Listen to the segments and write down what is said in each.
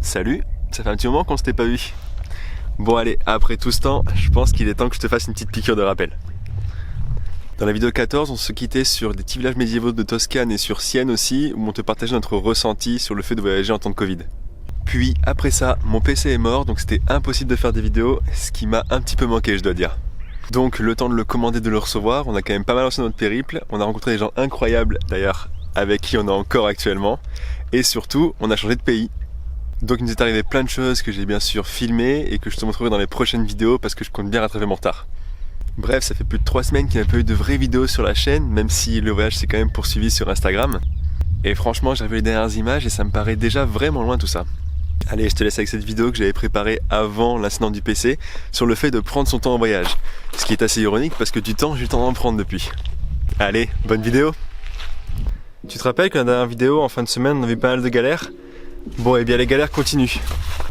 Salut, ça fait un petit moment qu'on s'était pas vu. Bon allez, après tout ce temps, je pense qu'il est temps que je te fasse une petite piqûre de rappel. Dans la vidéo 14, on se quittait sur des petits villages médiévaux de Toscane et sur Sienne aussi, où on te partageait notre ressenti sur le fait de voyager en temps de Covid. Puis après ça, mon PC est mort, donc c'était impossible de faire des vidéos, ce qui m'a un petit peu manqué, je dois dire. Donc le temps de le commander, de le recevoir, on a quand même pas mal lancé notre périple, on a rencontré des gens incroyables d'ailleurs, avec qui on est encore actuellement, et surtout, on a changé de pays. Donc il nous est arrivé plein de choses que j'ai bien sûr filmées et que je te montrerai dans les prochaines vidéos parce que je compte bien rattraper mon retard. Bref, ça fait plus de 3 semaines qu'il n'y a pas eu de vraies vidéos sur la chaîne, même si le voyage s'est quand même poursuivi sur Instagram. Et franchement, j'ai revu les dernières images et ça me paraît déjà vraiment loin tout ça. Allez, je te laisse avec cette vidéo que j'avais préparée avant l'incident du PC sur le fait de prendre son temps en voyage. Ce qui est assez ironique parce que du temps, j'ai eu le temps d'en prendre depuis. Allez, bonne vidéo! Tu te rappelles que la dernière vidéo, en fin de semaine, on avait pas mal de galères? Bon, et bien les galères continuent.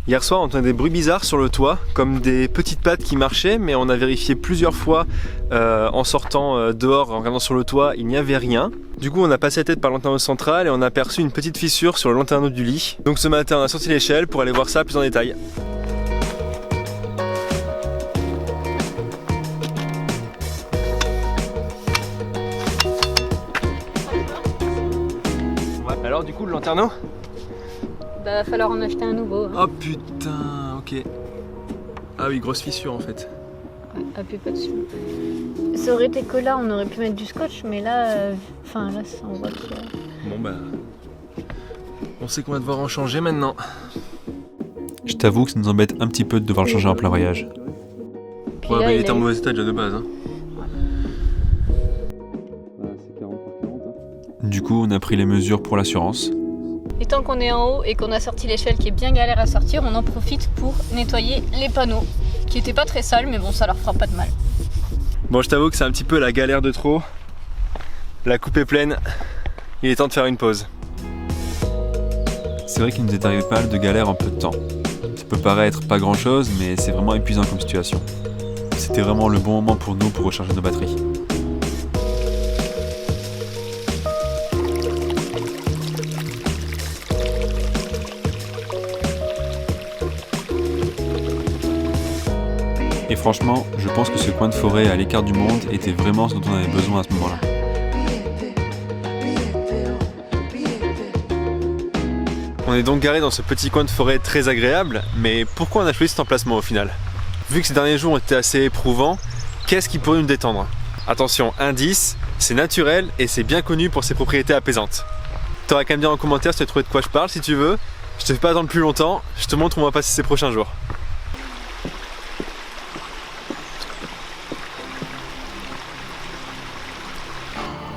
Hier soir, on entendait des bruits bizarres sur le toit, comme des petites pattes qui marchaient, mais on a vérifié plusieurs fois en sortant dehors, en regardant sur le toit, il n'y avait rien. Du coup, on a passé la tête par le lanterneau central et on a aperçu une petite fissure sur le lanterneau du lit. Donc ce matin, on a sorti l'échelle pour aller voir ça plus en détail. Alors du coup, le lanterneau ? Bah, va falloir en acheter un nouveau. Hein. Oh putain, ok. Ah oui, grosse fissure en fait. Ouais, appuie pas dessus. Ça aurait été que là, on aurait pu mettre du scotch, mais là, là, ça, on voit que... Bon bah... On sait qu'on va devoir en changer maintenant. Je t'avoue que ça nous embête un petit peu de devoir le changer en plein voyage. Puis Ouais, là, bah il était en mauvais état déjà de base. Hein. C'est 40 par 40. Du coup, on a pris les mesures pour l'assurance. Et tant qu'on est en haut et qu'on a sorti l'échelle qui est bien galère à sortir, on en profite pour nettoyer les panneaux, qui étaient pas très sales, mais bon, ça leur fera pas de mal. Bon, je t'avoue que c'est un petit peu la galère de trop. La coupe est pleine. Il est temps de faire une pause. C'est vrai qu'il nous est arrivé pas mal de galères en peu de temps. Ça peut paraître pas grand chose, mais c'est vraiment épuisant comme situation. C'était vraiment le bon moment pour nous pour recharger nos batteries. Et franchement, je pense que ce coin de forêt à l'écart du monde était vraiment ce dont on avait besoin à ce moment-là. On est donc garé dans ce petit coin de forêt très agréable, mais pourquoi on a choisi cet emplacement au final? Vu que ces derniers jours ont été assez éprouvants, qu'est-ce qui pourrait nous détendre? Attention, indice, c'est naturel et c'est bien connu pour ses propriétés apaisantes. T'auras qu'à me dire en commentaire si tu as trouvé de quoi je parle si tu veux. Je te fais pas attendre plus longtemps, je te montre où on va passer ces prochains jours.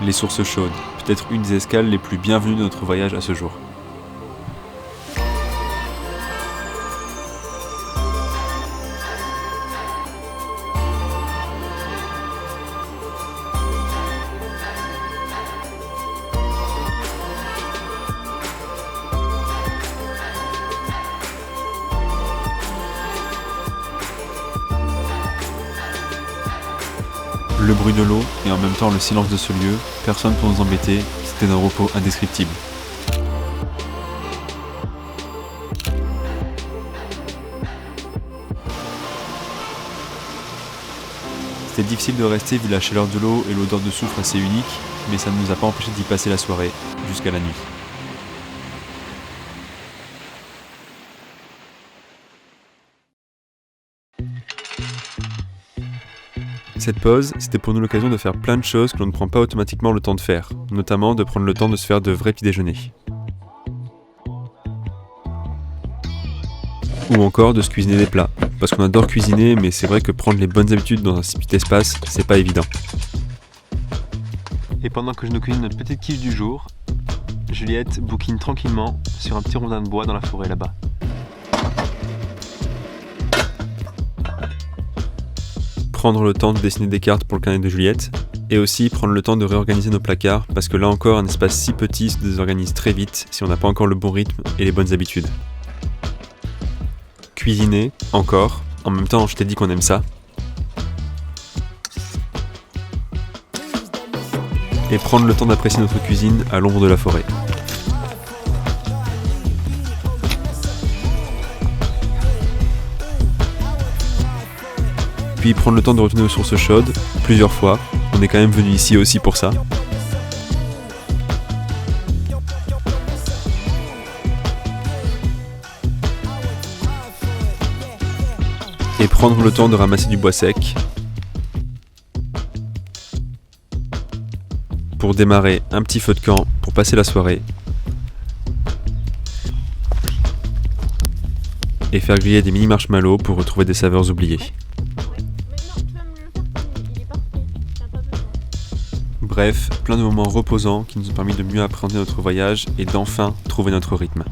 Les sources chaudes, peut-être une des escales les plus bienvenues de notre voyage à ce jour. Le bruit de l'eau et en même temps le silence de ce lieu, personne pour nous embêter, c'était d'un repos indescriptible. C'était difficile de rester vu la chaleur de l'eau et l'odeur de soufre assez unique, mais ça ne nous a pas empêché d'y passer la soirée, jusqu'à la nuit. Cette pause, c'était pour nous l'occasion de faire plein de choses que l'on ne prend pas automatiquement le temps de faire, notamment de prendre le temps de se faire de vrais petits déjeuners. Ou encore de se cuisiner des plats, parce qu'on adore cuisiner, mais c'est vrai que prendre les bonnes habitudes dans un si petit espace, c'est pas évident. Et pendant que je nous cuisine notre petite quiche du jour, Juliette bouquine tranquillement sur un petit rondin de bois dans la forêt là-bas. Prendre le temps de dessiner des cartes pour le carnet de Juliette, et aussi prendre le temps de réorganiser nos placards, parce que là encore, un espace si petit se désorganise très vite si on n'a pas encore le bon rythme et les bonnes habitudes. Cuisiner, encore, en même temps je t'ai dit qu'on aime ça. Et prendre le temps d'apprécier notre cuisine à l'ombre de la forêt. puis prendre le temps de retourner aux sources chaudes, plusieurs fois. On est quand même venu ici aussi pour ça. Et prendre le temps de ramasser du bois sec pour démarrer un petit feu de camp pour passer la soirée et faire griller des mini marshmallows pour retrouver des saveurs oubliées. Bref, plein de moments reposants qui nous ont permis de mieux appréhender notre voyage et d'enfin trouver notre rythme.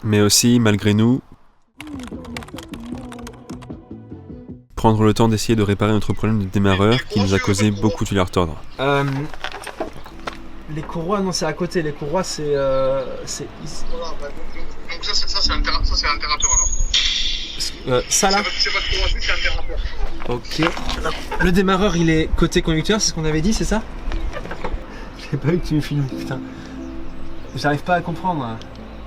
Mais aussi, malgré nous, prendre le temps d'essayer de réparer notre problème de démarreur qui nous a causé beaucoup de fil à retordre. Les courroies, non, c'est à côté. Les courroies, c'est ici. Voilà, bah, donc ça c'est un dérapeur alors. Ça là. C'est pas de courroie, c'est un dérapeur. Ok. Le démarreur, il est côté conducteur, c'est ce qu'on avait dit, c'est ça? J'ai pas vu que tu me filmes, putain. J'arrive pas à comprendre.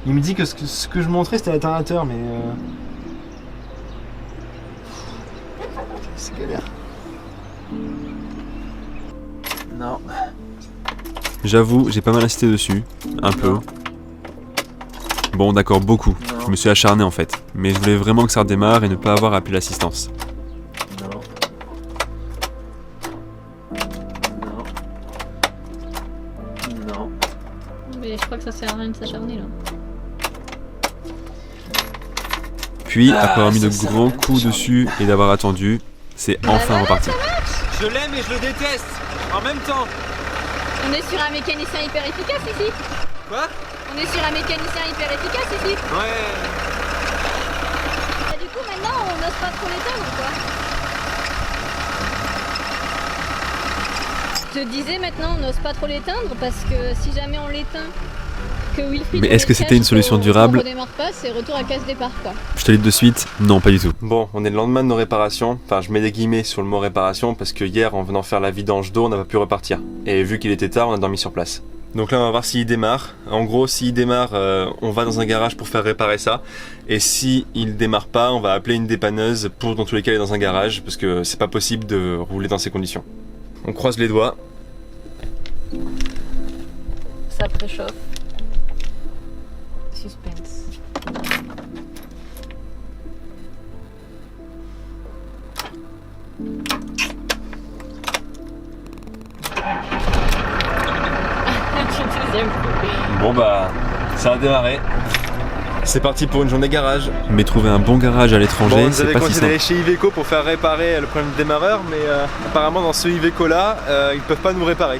Il me dit que ce que je montrais, c'était l'alternateur, mais... C'est galère. Non. J'avoue, j'ai pas mal insisté dessus, un peu. Bon d'accord, beaucoup. Je me suis acharné en fait. Mais je voulais vraiment que ça redémarre et ne pas avoir à appeler l'assistance. Non. Non. Non. Mais je crois que ça sert à rien de s'acharner là. Puis, après avoir mis de grands coups dessus et d'avoir attendu, c'est enfin reparti. Je l'aime et je le déteste en même temps. On est sur un mécanicien hyper efficace ici. Quoi? On est sur un mécanicien hyper efficace ici. Ouais. Et du coup maintenant on n'ose pas trop l'éteindre quoi. Je te disais maintenant on n'ose pas trop l'éteindre parce que si jamais on l'éteint, que Wilfried... Mais est-ce que c'était une solution durable? On redémarre pas, c'est retour à case départ quoi. Je te le dis de suite, non pas du tout. Bon, on est le lendemain de nos réparations. Enfin, je mets des guillemets sur le mot réparation parce que hier, en venant faire la vidange d'eau, on n'a pas pu repartir. Et vu qu'il était tard, on a dormi sur place. Donc là, on va voir s'il démarre. En gros, s'il démarre, on va dans un garage pour faire réparer ça. Et si il démarre pas, on va appeler une dépanneuse pour, dans tous les cas, aller dans un garage parce que c'est pas possible de rouler dans ces conditions. On croise les doigts. Ça préchauffe. Suspense. Bon bah, ça a démarré. C'est parti pour une journée garage. Mais trouver un bon garage à l'étranger, Bon, on c'est avait pas si conseillé simple. d'aller chez Iveco pour faire réparer le problème de démarreur, mais apparemment dans ce Iveco là, ils peuvent pas nous réparer.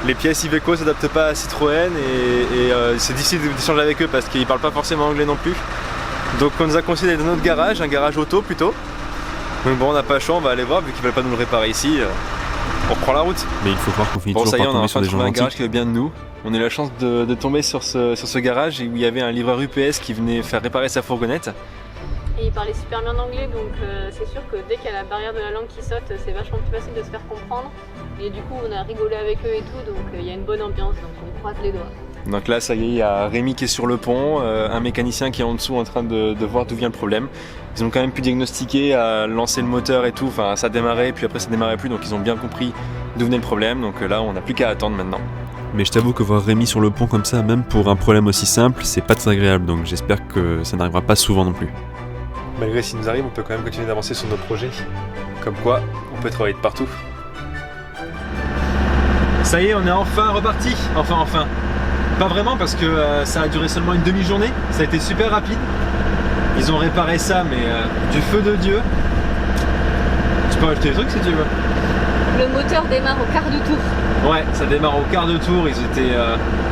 Les pièces Iveco s'adaptent pas à Citroën et c'est difficile d'échanger avec eux parce qu'ils parlent pas forcément anglais non plus. Donc on nous a conseillé d'aller dans notre garage, un garage auto plutôt. Donc bon, on n'a pas le choix, on va aller voir, vu qu'ils veulent pas nous le réparer ici, on reprend la route. Mais il faut croire qu'on finit Bon, toujours ça y est, par on a tomber sur enfin des gens trouvé un garage gentils. qui veut bien de nous. On a eu la chance de tomber sur ce garage où il y avait un livreur UPS qui venait faire réparer sa fourgonnette. Et il parlait super bien anglais, donc c'est sûr que dès qu'il y a la barrière de la langue qui saute, c'est vachement plus facile de se faire comprendre. Et du coup, on a rigolé avec eux et tout, donc il y a une bonne ambiance, donc on croise les doigts. Donc là, ça y est, il y a Rémi qui est sur le pont, un mécanicien qui est en dessous en train de voir d'où vient le problème. Ils ont quand même pu diagnostiquer, lancer le moteur et tout, enfin ça démarrait, puis après ça démarrait plus, donc ils ont bien compris d'où venait le problème. Donc là, on n'a plus qu'à attendre maintenant. Mais je t'avoue que voir Rémi sur le pont comme ça, même pour un problème aussi simple, c'est pas très agréable, donc j'espère que ça n'arrivera pas souvent non plus. Malgré ce qui nous arrive, on peut quand même continuer d'avancer sur nos projets. Comme quoi, on peut travailler de partout. Ça y est, on est enfin reparti. Enfin. Pas vraiment parce que ça a duré seulement une demi-journée. Ça a été super rapide. Ils ont réparé ça, mais du feu de Dieu. Tu peux acheter des trucs si tu veux. Le moteur démarre au quart de tour. Ouais, ça démarre au quart de tour. Ils étaient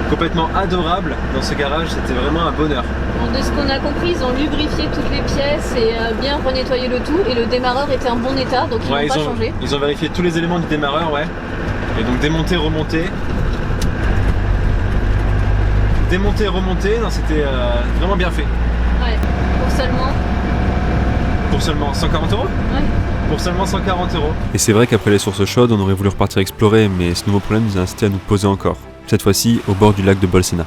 complètement adorables dans ce garage. C'était vraiment un bonheur. Bon, de ce qu'on a compris, ils ont lubrifié toutes les pièces et bien renettoyé le tout. Et le démarreur était en bon état, donc ils Ouais, n'ont pas changé. ils ont vérifié tous les éléments du démarreur, ouais. Et donc démonter, remonter. Démonter, remonter, non, c'était vraiment bien fait. Ouais, Pour seulement 140 €. Ouais. Pour seulement 140 €. Et c'est vrai qu'après les sources chaudes, on aurait voulu repartir explorer, mais ce nouveau problème nous a incité à nous poser encore. Cette fois-ci, au bord du lac de Bolsena.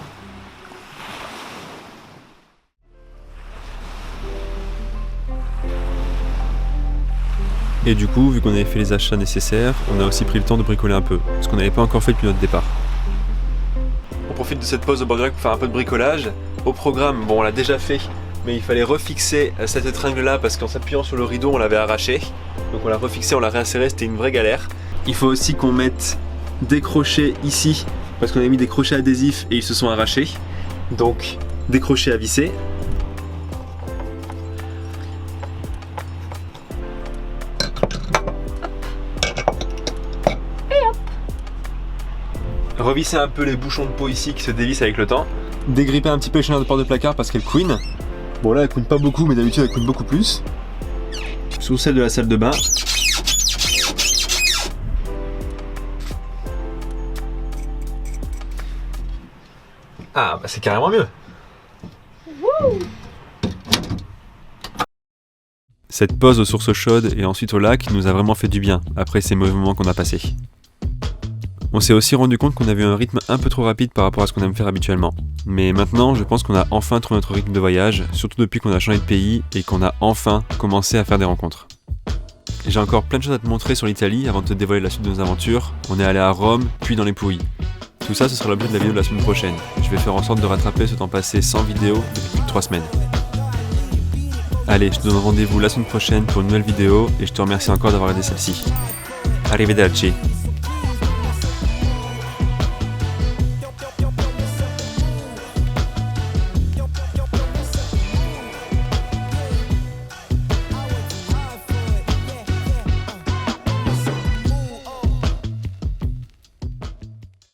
Et du coup, vu qu'on avait fait les achats nécessaires, on a aussi pris le temps de bricoler un peu, ce qu'on n'avait pas encore fait depuis notre départ. On profite de cette pause au bord du lac pour faire un peu de bricolage. Au programme, bon on l'a déjà fait, mais il fallait refixer cette épingle là parce qu'en s'appuyant sur le rideau on l'avait arraché. Donc on l'a refixé, on l'a réinséré, c'était une vraie galère. Il faut aussi qu'on mette des crochets ici parce qu'on avait mis des crochets adhésifs et ils se sont arrachés. Donc des crochets à visser. Revisser un peu les bouchons de peau ici qui se dévissent avec le temps. Dégripper un petit peu les chaînes de porte de placard parce qu'elles couinent. Bon là elles couinent pas beaucoup mais d'habitude elles couinent beaucoup plus. Sous celle de la salle de bain. Ah bah c'est carrément mieux. Cette pause aux sources chaudes et ensuite au lac nous a vraiment fait du bien après ces mauvais moments qu'on a passés. On s'est aussi rendu compte qu'on avait un rythme un peu trop rapide par rapport à ce qu'on aime faire habituellement. Mais maintenant, je pense qu'on a enfin trouvé notre rythme de voyage, surtout depuis qu'on a changé de pays et qu'on a enfin commencé à faire des rencontres. J'ai encore plein de choses à te montrer sur l'Italie avant de te dévoiler la suite de nos aventures. On est allé à Rome, puis dans les Pouilles. Tout ça, ce sera l'objet de la vidéo de la semaine prochaine. Je vais faire en sorte de rattraper ce temps passé sans vidéo depuis plus de 3 semaines. Allez, je te donne rendez-vous la semaine prochaine pour une nouvelle vidéo et je te remercie encore d'avoir regardé celle-ci. Arrivederci.